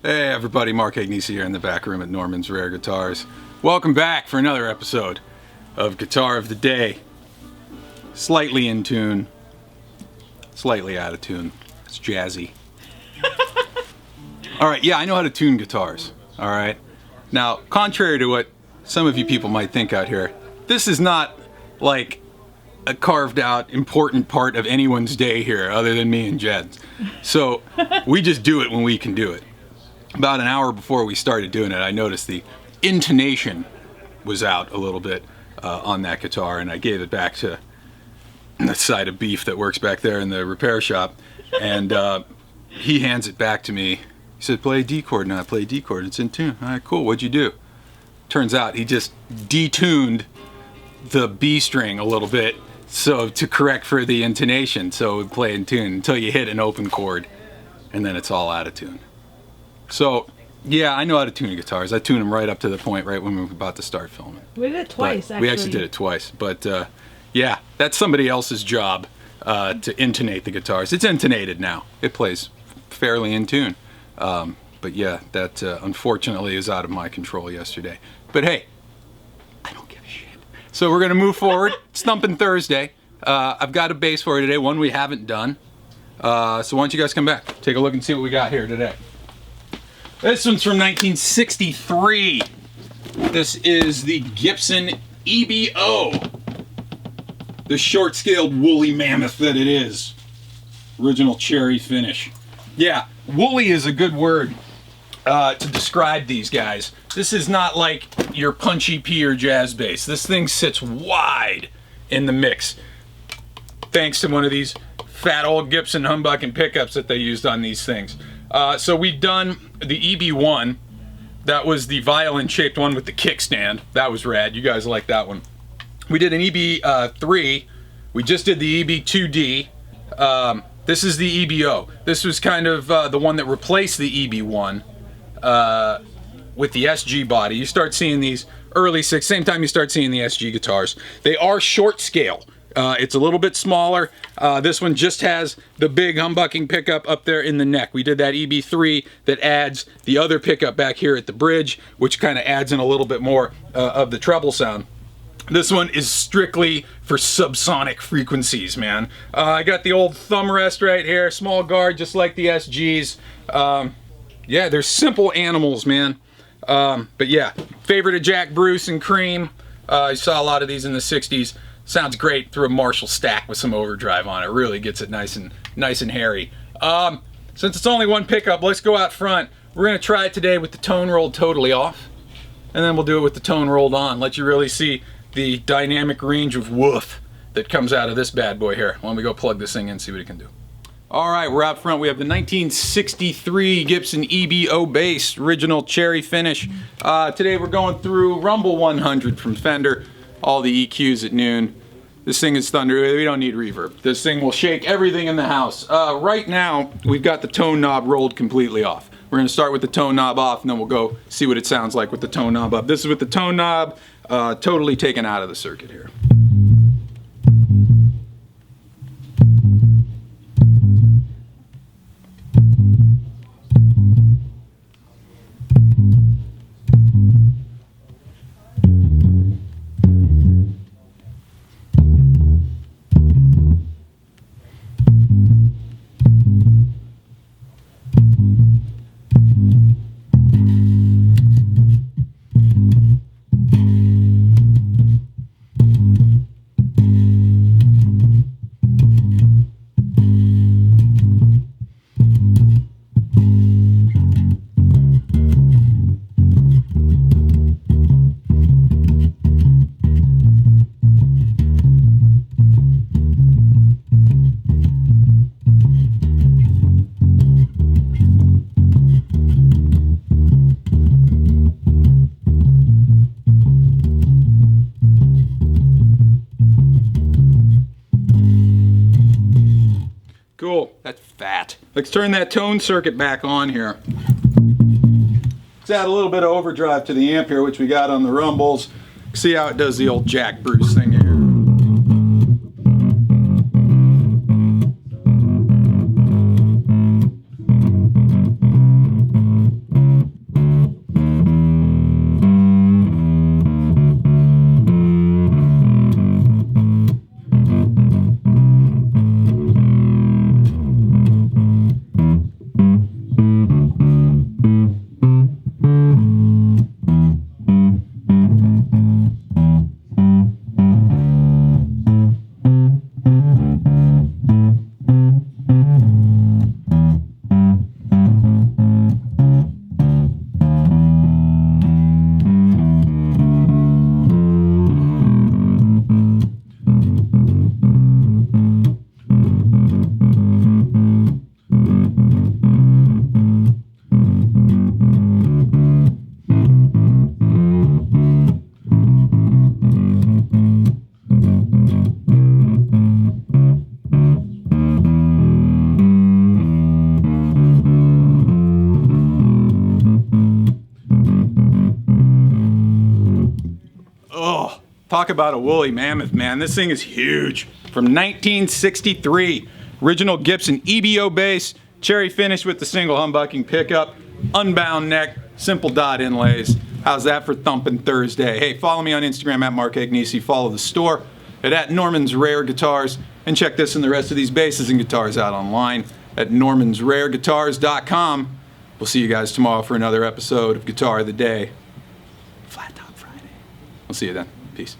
Hey everybody, Mark Agnesi here in the back room at Norman's Rare Guitars. Welcome back for another episode of Guitar of the Day. Slightly in tune, slightly out of tune. It's jazzy. Alright, yeah, I know how to tune guitars. Alright? Now, contrary to what some of you people might think out here, this is not like a carved out important part of anyone's day here other than me and Jed's. So, we just do it when we can do it. About an hour before we started doing it, I noticed the intonation was out a little bit on that guitar, and I gave it back to the side of beef that works back there in the repair shop, and he hands it back to me. He said, play a D chord, and I play a D chord. It's in tune. All right, cool. What'd you do? Turns out he just detuned the B string a little bit so to correct for the intonation, so it would play in tune until you hit an open chord, and then it's all out of tune. So, yeah, I know how to tune guitars. I tune them right up to the point right when we were about to start filming. We did it twice, actually. We actually did it twice. But, yeah, that's somebody else's job to intonate the guitars. It's intonated now. It plays fairly in tune. But, yeah, that unfortunately is out of my control yesterday. But, hey, I don't give a shit. So we're going to move forward. It's Thumpin' Thursday. I've got a bass for you today, one we haven't done. So why don't you guys come back, take a look and see what we got here today. This one's from 1963. This is the Gibson EB-0. The short-scaled woolly mammoth that it is. Original cherry finish. Yeah, woolly is a good word to describe these guys. This is not like your punchy P or jazz bass. This thing sits wide in the mix. Thanks to one of these fat old Gibson humbucking pickups that they used on these things. So we've done the EB-1. That was the violin-shaped one with the kickstand. That was rad. You guys like that one. We did an EB-3. We just did the EB-2D. This is the EB-0. This was kind of the one that replaced the EB-1 with the SG body. You start seeing these same time you start seeing the SG guitars. They are short scale. It's a little bit smaller. This one just has the big humbucking pickup up there in the neck. We did that EB3 that adds the other pickup back here at the bridge, which kind of adds in a little bit more of the treble sound. This one is strictly for subsonic frequencies, man. I got the old thumb rest right here, small guard just like the SGs. Yeah, they're simple animals, man. But yeah, favorite of Jack Bruce and Cream. I saw a lot of these in the 60s. Sounds great through a Marshall stack with some overdrive on it. Really gets it nice and hairy. Since it's only one pickup, let's go out front. We're gonna try it today with the tone rolled totally off, and then we'll do it with the tone rolled on. Let you really see the dynamic range of woof that comes out of this bad boy here. Why don't we go plug this thing in and see what it can do. All right, we're out front. We have the 1963 Gibson EB-0 Bass, original cherry finish. Today we're going through Rumble 100 from Fender. All the EQs at noon. This thing is thunder. We don't need reverb. This thing will shake everything in the house. Right now, we've got the tone knob rolled completely off. We're going to start with the tone knob off, and then we'll go see what it sounds like with the tone knob up. This is with the tone knob totally taken out of the circuit here. Cool, that's fat. Let's turn that tone circuit back on here. Let's add a little bit of overdrive to the amp here, which we got on the Rumbles. See how it does the old Jack Bruce thing here. Talk about a woolly mammoth, man. This thing is huge. From 1963. Original Gibson EB-0 bass. Cherry finish with the single humbucking pickup. Unbound neck. Simple dot inlays. How's that for Thumping Thursday? Hey, follow me on Instagram at Mark Agnesi. Follow the store at Norman's Rare Guitars. And check this and the rest of these basses and guitars out online at normansrareguitars.com. We'll see you guys tomorrow for another episode of Guitar of the Day. Flat Top Friday. We'll see you then. Peace.